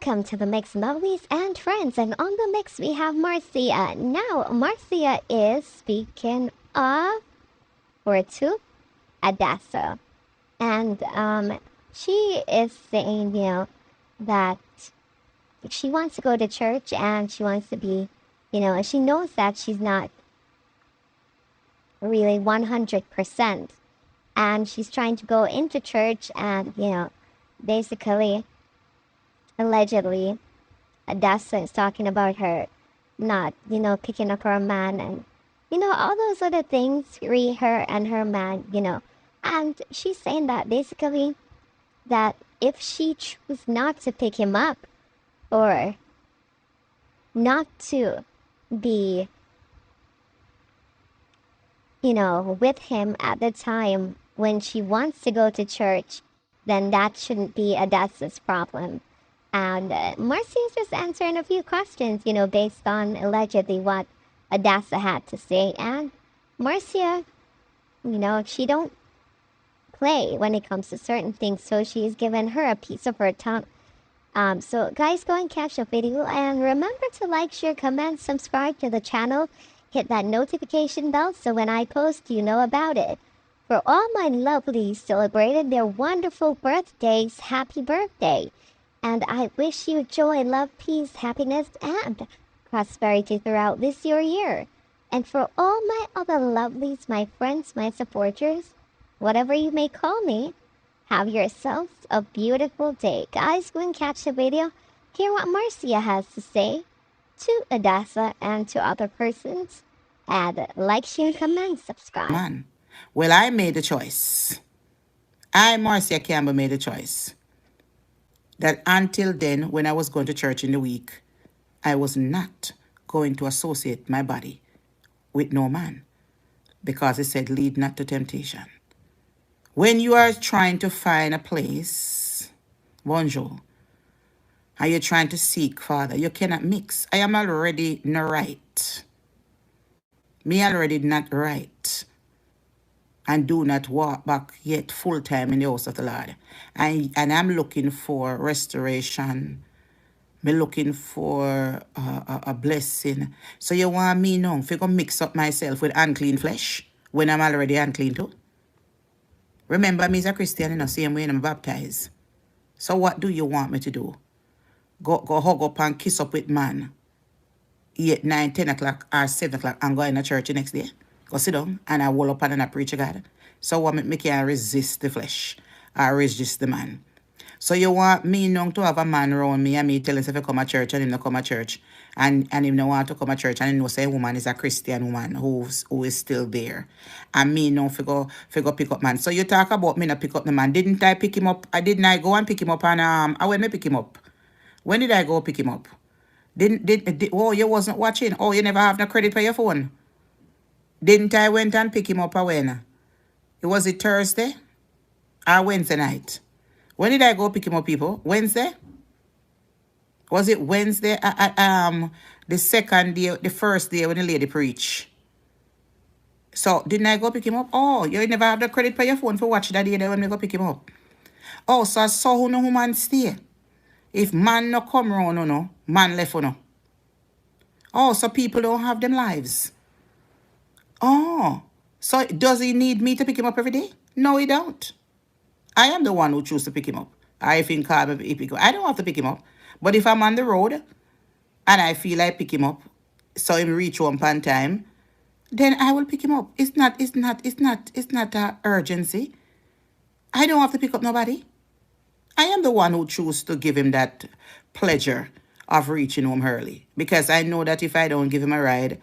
welcome to the Mix Lovelies and Friends. And on the mix, we have Marcia. Now, Marcia is speaking of or to Adasa. And she is saying, that she wants to go to church and she wants to be, she knows that she's not really 100%. And she's trying to go into church and, basically, allegedly, Adasa is talking about her not, picking up her man and, all those other things, her and her man, And she's saying that basically that if she chooses not to pick him up or not to be, with him at the time when she wants to go to church, then that shouldn't be Adasa's problem. And Marcia is just answering a few questions, based on allegedly what Adasa had to say. And Marcia, she don't play when it comes to certain things, so she's given her a piece of her tongue. So guys, go and catch the video and remember to like, share, comment, subscribe to the channel, hit that notification bell so when I post, you know about it. For all my lovelies celebrated their wonderful birthdays, happy birthday. And I wish you joy, love, peace, happiness, and prosperity throughout this your year. And for all my other lovelies, my friends, my supporters, whatever you may call me, have yourselves a beautiful day. Guys, go and catch the video. Hear what Marcia has to say to Adasa and to other persons. And like, share, comment, subscribe. Man, well, I made a choice. I, Marcia Campbell, made a choice. That until then, when I was going to church in the week, I was not going to associate my body with no man. Because it said, lead not to temptation. When you are trying to find a place, bonjour, and you're trying to seek Father, you cannot mix. I am already not right. Me already not right. And do not walk back yet full time in the house of the Lord. And I'm looking for restoration. Me looking for a blessing. So you want me now if you go mix up myself with unclean flesh when I'm already unclean too? Remember, me is a Christian in the same way I'm baptized. So what do you want me to do? Go hug up and kiss up with man 8, 9, 10 o'clock or 7 o'clock and go in the church the next day? Go sit down and I roll up and I preach to God. So what me can't resist the flesh or resist the man. So you want me now to have a man around me and me tell him if he come to church and him not come to church. And him no want to come to church and he know say a woman is a Christian woman who is still there. And me now go pick up man. So you talk about me not pick up the man. Didn't I pick him up? Didn't I go and pick him up and when me pick him up? When did I go pick him up? Oh, you wasn't watching? Oh, you never have no credit for your phone? Didn't I went and pick him up when? Was it Thursday or Wednesday night? When did I go pick him up, people? Wednesday? Was it Wednesday? The second day, the first day when the lady preached. So, didn't I go pick him up? Oh, you never have the credit for your phone for watch that day when we go pick him up. Oh, so I saw who no woman stay. If man no come round, no, man left no. Oh, so people don't have them lives. Oh, so does he need me to pick him up every day? No, he don't. I am the one who chooses to pick him up. I think I don't have to pick him up. But if I'm on the road and I feel I pick him up, so him reach home on time, then I will pick him up. It's not an urgency. I don't have to pick up nobody. I am the one who chooses to give him that pleasure of reaching home early. Because I know that if I don't give him a ride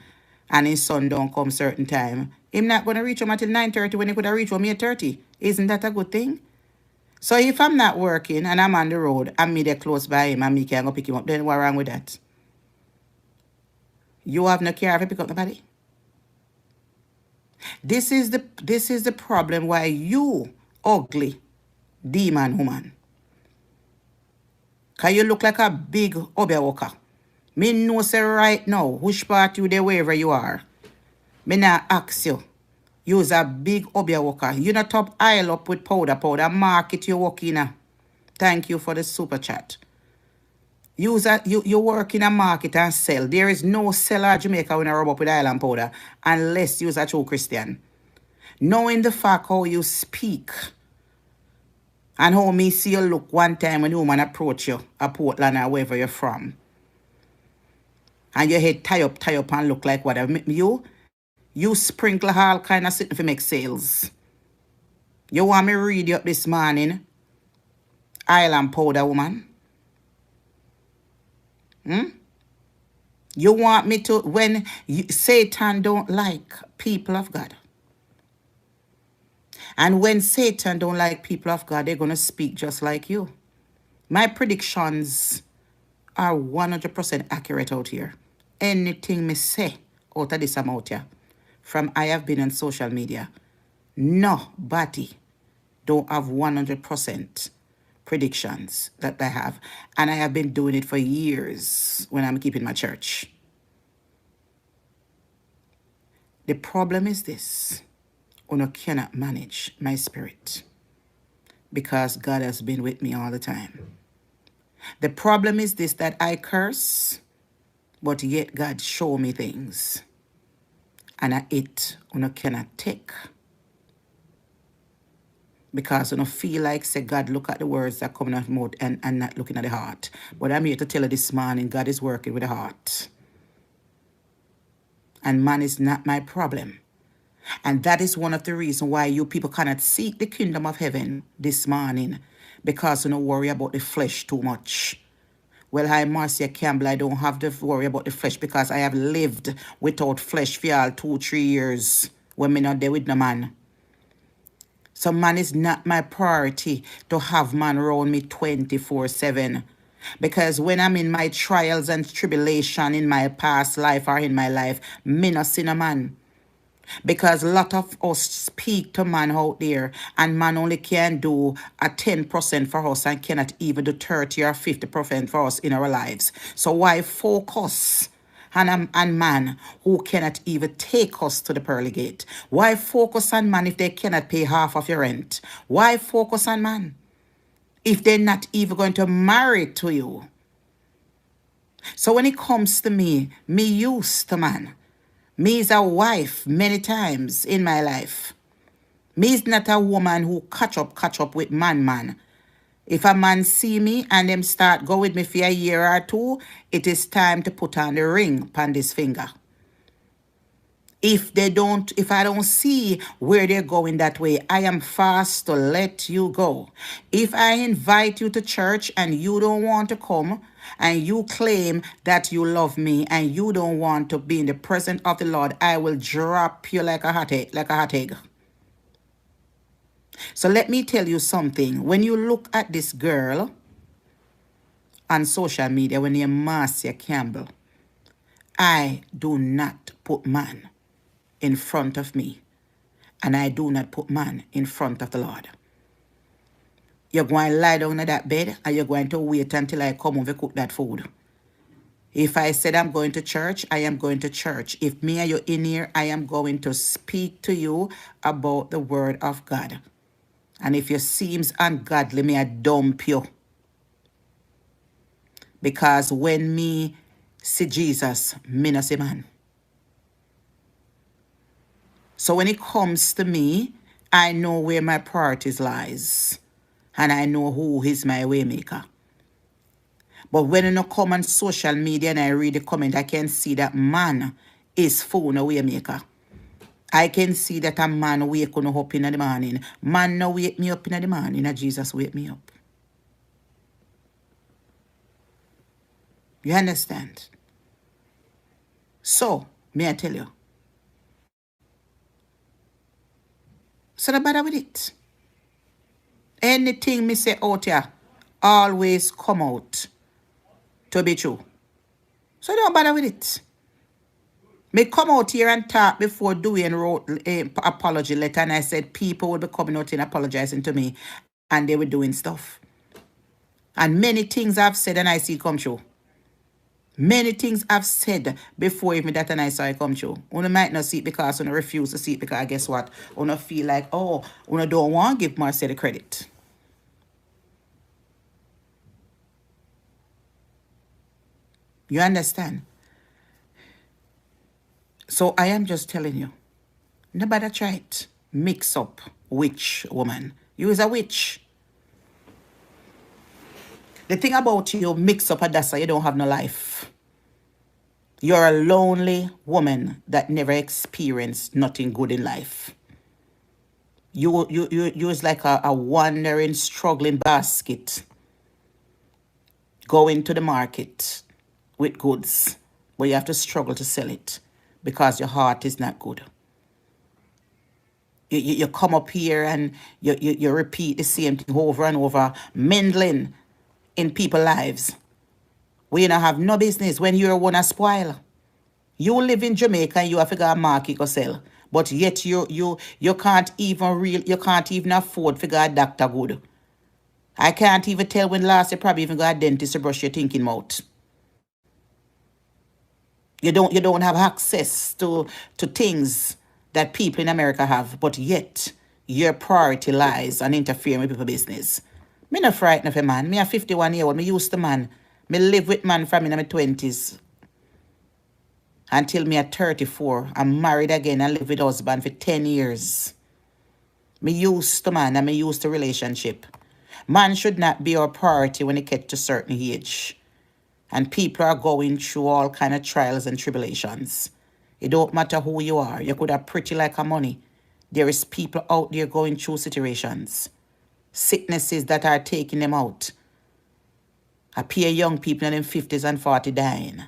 and his son don't come certain time, him not going to reach home until 9:30 when he could have reached home 8:30. Isn't that a good thing? So if I'm not working and I'm on the road and me there close by him and me can go pick him up, then what's wrong with that? You have no care if you pick up nobody? This is the problem why you ugly demon woman. Cause you look like a big obia walker. Me know say right now, which part you there wherever you are. Me not ask you. Use a big obia walker. You not top oil up with powder. Market you walk in. Thank you for the super chat. You work in a market and sell. There is no seller at Jamaica when I rub up with island powder unless you're a true Christian. Knowing the fact how you speak and how me see you look one time when the woman approach you, a Portland or wherever you're from, and your head tie up and look like whatever. You sprinkle all kind of something to make sales. You want me read you up this morning, island powder woman? You want me to, when Satan don't like people of God. And when Satan don't like people of God, they're going to speak just like you. My predictions are 100% accurate out here. Anything me say out of this amount here, from I have been on social media, nobody don't have 100% predictions that I have. And I have been doing it for years when I'm keeping my church. The problem is this. I cannot manage my spirit because God has been with me all the time. The problem is this, that I curse, but yet God show me things. And I cannot take. Because I feel like, say, God, look at the words that come out of the mouth and not looking at the heart. But I'm here to tell you this morning, God is working with the heart. And man is not my problem. And that is one of the reasons why you people cannot seek the kingdom of heaven this morning. Because you don't worry about the flesh too much. Well, I, Marcia Campbell, I don't have to worry about the flesh because I have lived without flesh for all 2-3 years when me not there with no man. So man is not my priority to have man around me 24/7. Because when I'm in my trials and tribulation in my past life or in my life, me not see no man. Because a lot of us speak to man out there and man only can do a 10% for us and cannot even do 30 or 50% for us in our lives. So why focus on man who cannot even take us to the pearly gate? Why focus on man if they cannot pay half of your rent? Why focus on man if they're not even going to marry to you? So when it comes to me used to man. Me is a wife many times in my life. Me is not a woman who catch up with man. If a man see me and them start go with me for a year or two, it is time to put on the ring upon this finger. If I don't see where they're going that way, I am fast to let you go. If I invite you to church and you don't want to come, and you claim that you love me and you don't want to be in the presence of the Lord, I will drop you like a hot egg. So let me tell you something. When you look at this girl on social media, when you're Marcia Campbell, I do not put man in front of me. And I do not put man in front of the Lord. You're going to lie down on that bed and you're going to wait until I come over cook that food. If I said I'm going to church, I am going to church. If me and you in here, I am going to speak to you about the word of God. And if you seems ungodly, me I dump you. Because when me see Jesus, me no see man. So when it comes to me, I know where my priorities lies. And I know who is my waymaker. But when I come on social media and I read the comment, I can see that man is phone a waymaker. I can see that a man wake on up in the morning. Man no wake me up in the morning, and Jesus wake me up. You understand? So, may I tell you? So don't bother with it. Anything me say out here always come out to be true. So don't bother with it. Me come out here and talk before doing wrote an apology letter, and I said people would be coming out and apologizing to me, and they were doing stuff. And many things I've said and I see come true. Many things I've said before even that and I saw it come true. Una might not see it because una refuse to see it because guess what? Una feel like, oh, una don't want to give Marcia the credit. You understand? So I am just telling you, nobody try it. Mix up witch woman. You is a witch. The thing about you mix up Adasa, you don't have no life. You're a lonely woman that never experienced nothing good in life. You is like a wandering, struggling basket going to the market with goods, but you have to struggle to sell it because your heart is not good. You come up here and you repeat the same thing over and over, meddling in people's lives. We don't have no business when you're one to spoil. You live in Jamaica and you have to go a market or sell. But yet you can't even afford to go a doctor good. I can't even tell when last you probably even got a dentist to brush your thinking mouth. You don't have access to things that people in America have, but yet your priority lies on interfering with people's business. Me not frightened of a man. Me a 51-year-old. Me used to man. Me live with man from in my 20s until me at 34. I'm married again and live with husband for 10 years. Me used to man and me used to relationship. Man should not be our priority when it gets to certain age. And people are going through all kind of trials and tribulations. It don't matter who you are. You could have pretty like a money. There is people out there going through situations. Sicknesses that are taking them out. I peer young people in their 50s and 40 dying.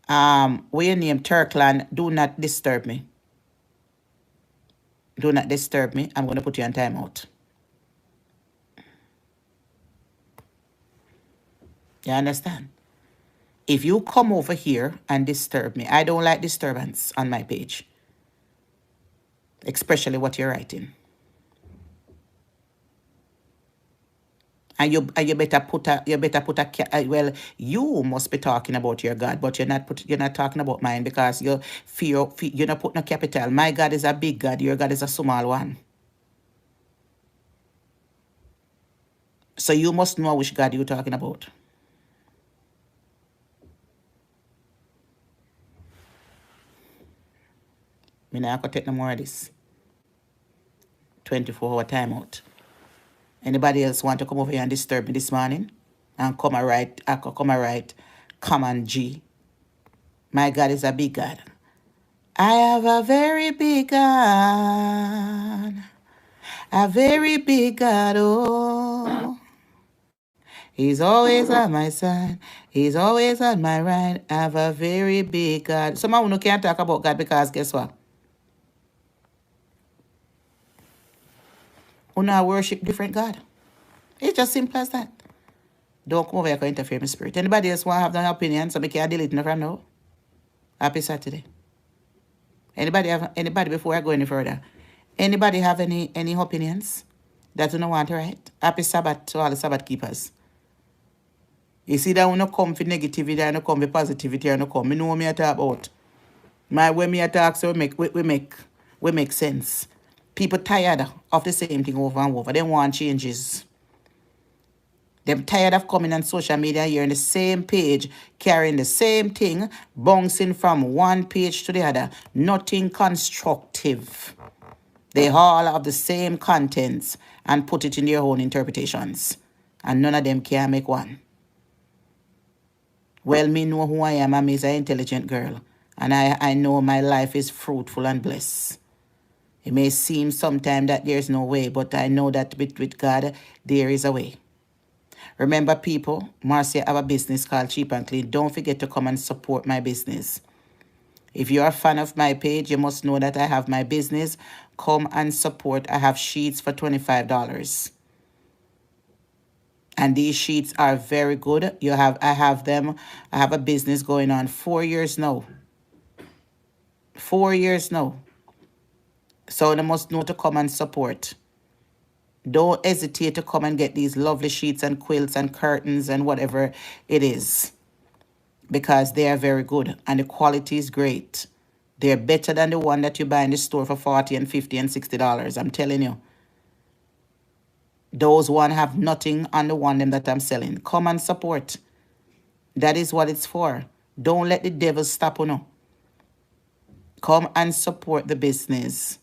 Where your name Turkland, do not disturb me. Do not disturb me. I'm going to put you on timeout. You understand? If you come over here and disturb me, I don't like disturbance on my page. Especially what you're writing. And you better put a well, you must be talking about your God, but you're not talking about mine because you're not putting a capital. My God is a big God, your God is a small one. So you must know which God you're talking about. Me not gonna take no more of this 24-hour timeout. Anybody else want to come over here and disturb me this morning? And come and write, come on G. My God is a big God. I have a very big God. A very big God, oh. He's always on my side. He's always on my right. I have a very big God. Some of you can't talk about God because guess what? You know, worship different God. It's just simple as that. Don't come over here and interfere with my spirit. Anybody else want to have an opinion so I can delete it from now? Happy Saturday. Anybody before I go any further? Anybody have any opinions that you don't want to write? Happy Sabbath to all the Sabbath keepers. You see that when you come for negativity and you come for positivity and you come, you know what I talk about. My way me talk so we make sense. People tired of the same thing over and over. They want changes. They're tired of coming on social media here on the same page, carrying the same thing, bouncing from one page to the other. Nothing constructive. They all have the same contents and put it in their own interpretations. And none of them can make one. Well, me know who I am. I'm an intelligent girl. And I know my life is fruitful and blessed. It may seem sometimes that there's no way, but I know that with God, there is a way. Remember, people, Marcia have a business called Cheap and Clean. Don't forget to come and support my business. If you're a fan of my page, you must know that I have my business. Come and support. I have sheets for $25. And these sheets are very good. I have them. I have a business going on 4 years now. 4 years now. So you must know to come and support. Don't hesitate to come and get these lovely sheets and quilts and curtains and whatever it is. Because they are very good and the quality is great. They're better than the one that you buy in the store for $40 and $50 and $60. I'm telling you. Those one have nothing on the one them that I'm selling. Come and support. That is what it's for. Don't let the devil stop you. Come and support the business.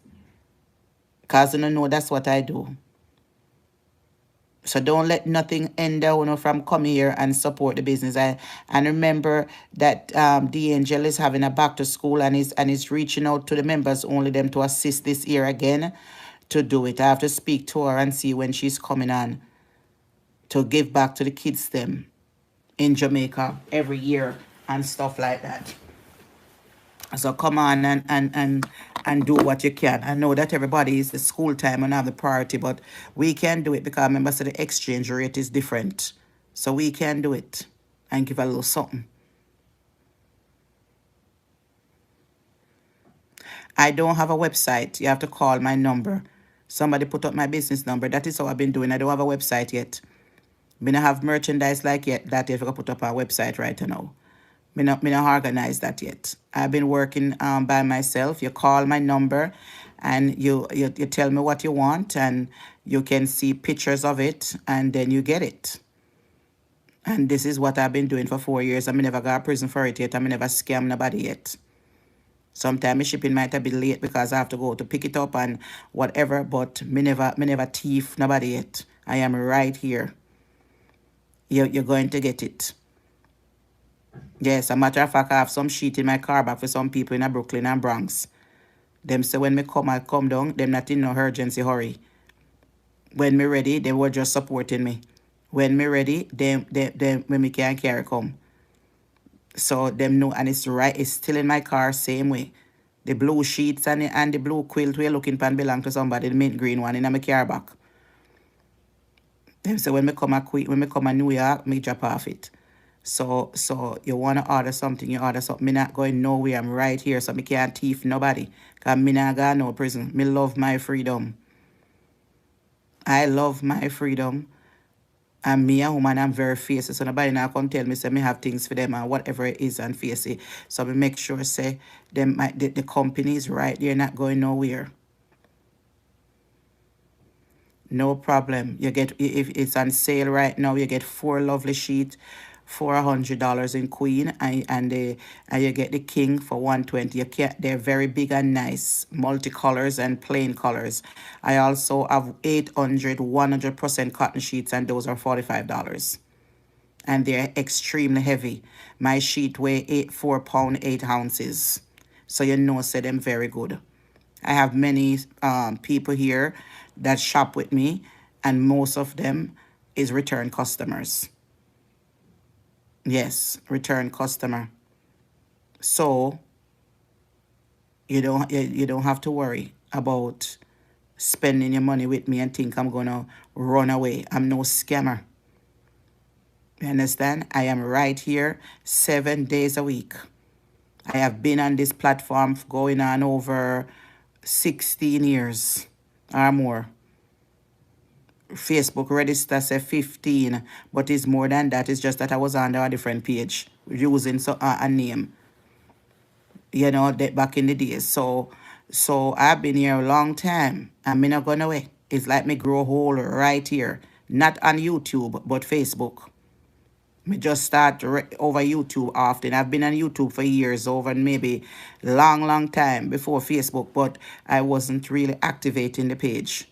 Because you know that's what I do. So don't let nothing hinder you from coming here and support the business. And remember that the angel is having a back to school and is reaching out to the members only them to assist this year again to do it. I have to speak to her and see when she's coming on to give back to the kids them in Jamaica every year and stuff like that. So come on and do what you can. I know that everybody is the school time and have the priority, but we can do it because remember, so the exchange rate is different. So we can do it and give a little something. I don't have a website. You have to call my number. Somebody put up my business number. That is how I've been doing. I don't have a website yet. Me not have merchandise like yet that yet. We can put up our website right now. Me not organize that yet. I've been working by myself. You call my number and you tell me what you want and you can see pictures of it and then you get it. And this is what I've been doing for 4 years. I never got to prison for it yet. I never scam nobody yet. Sometimes my shipping might have been late because I have to go to pick it up and whatever, but me never thief nobody yet. I am right here. You're going to get it. Yes, a matter of fact, I have some sheet in my car back for some people in Brooklyn and Bronx. Them say when me come, I come down. Them not in no urgency hurry. When me ready, they were just supporting me. When me ready, them when me can carry come. So them know, and it's right. It's still in my car, same way. The blue sheets and the blue quilt we're looking for belong to somebody. The mint green one in my car back. Them say when me come a New York, me drop off it. So you want to order something, you order something. Me not going nowhere. I'm right here, so me can't thief nobody. Because me not got no prison. Me love my freedom. I love my freedom. And me a woman, I'm very facey. So nobody now come tell me, say me have things for them and whatever it is and facey. So me make sure, say, the company is right. They're not going nowhere. No problem. You get, if it's on sale right now, you get 4 lovely sheets for $100 in Queen, and you get the King for $120. They're very big and nice, multicolors and plain colors. I also have 800 100% cotton sheets, and those are $45. And they're extremely heavy. My sheet weigh 4 pounds 8 ounces, so you know, say them very good. I have many people here that shop with me, and most of them is return customers. Yes, return customer. So you don't have to worry about spending your money with me and think I'm gonna run away. I'm no scammer. You understand? I am right here 7 days a week. I have been on this platform going on over 16 years or more. Facebook register say 15, but it's more than that. It's just that I was under a different page using a name, that back in the days. So I've been here a long time. I'm not going away. It's like me grow whole right here. Not on YouTube, but Facebook. Me just start over YouTube often. I've been on YouTube for years, over maybe long time before Facebook, but I wasn't really activating the page.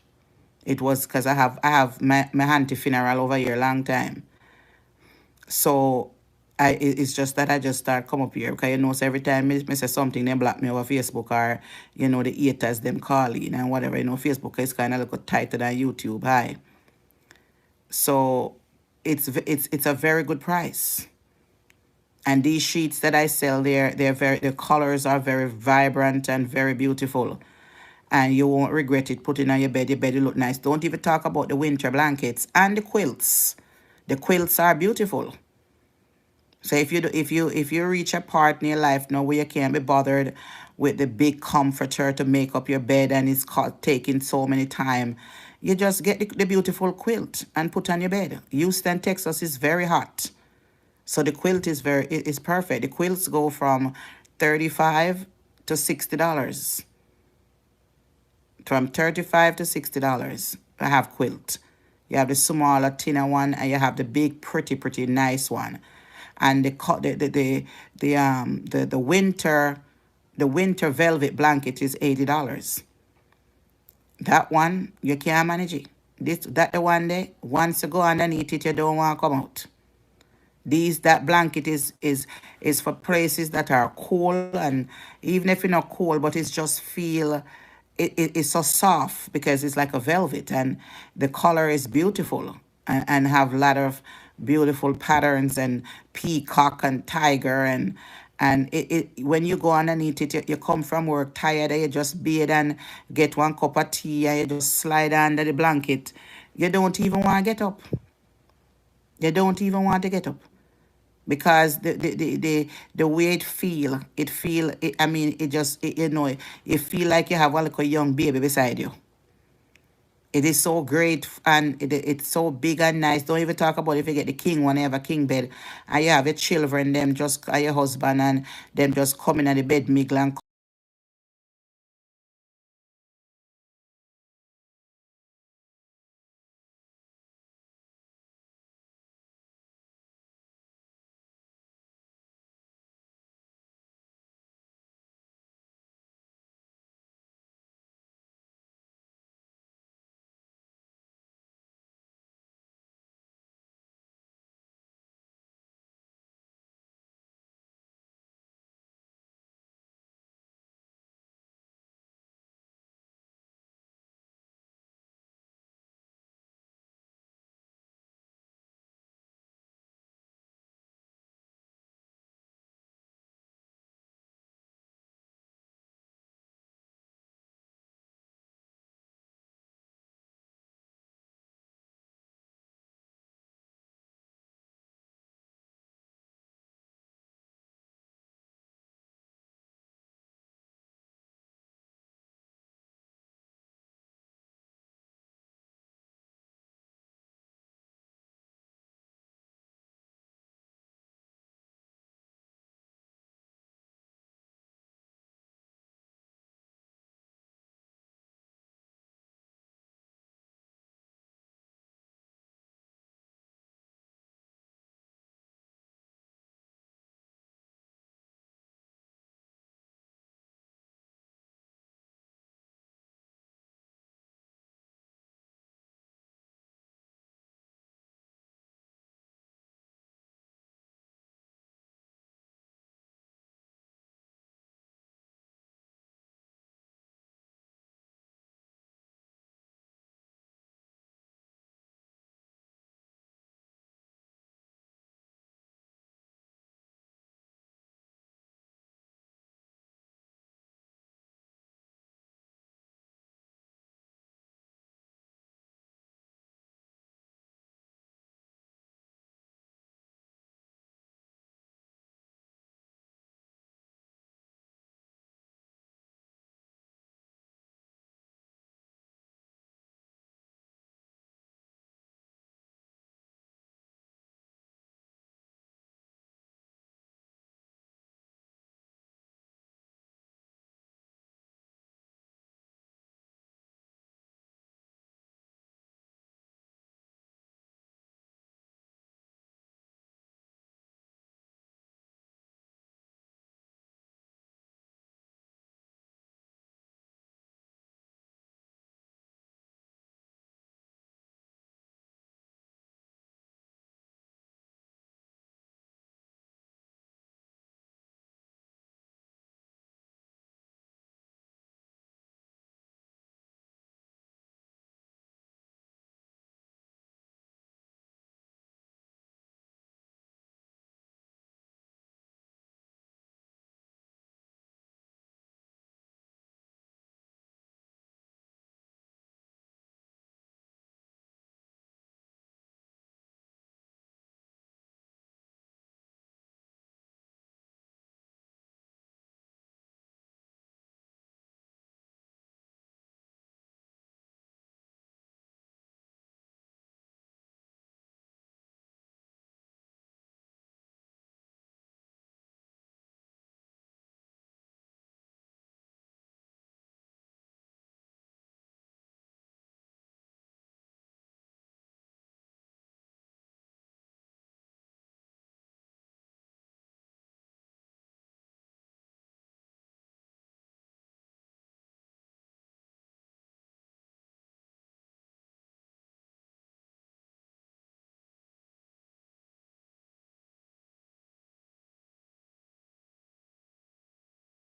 It was because I have my auntie funeral over here a long time. So it's just that I just start come up here because so every time me say something, they block me over Facebook, or the haters them calling and whatever. Facebook is kind of a little tighter than YouTube. Hi. So it's a very good price. And these sheets that I sell, the colors are very vibrant and very beautiful. And you won't regret it. Put it on your bed. Your bed will look nice. Don't even talk about the winter blankets and the quilts. The quilts are beautiful. So if you reach a part in your life now where you can't be bothered with the big comforter to make up your bed and it's taking so many time, you just get the beautiful quilt and put on your bed. Houston, Texas is very hot. So the quilt is perfect. The quilts go from $35 to $60. From $35 to $60. I have quilt. You have the smaller, thinner one, and you have the big, pretty nice one. And the winter velvet blanket is $80. That one you can't manage it. That the one there. Once you go underneath it, you don't want to come out. That blanket is for places that are cool, and even if you're not cool, but it's just feel it's so soft because it's like a velvet, and the color is beautiful, and have a lot of beautiful patterns and peacock and tiger, and when you go underneath it, you come from work tired and you just bathe and get one cup of tea and you just slide under the blanket. You don't even want to get up. You don't even want to get up because the way I mean, it just, you feel like you have like a young baby beside you. It is so great, and it's so big and nice. Don't even talk about if you get the king one, you have a king bed, and you have your children, them just your husband, and them just come in at the bed, mingle and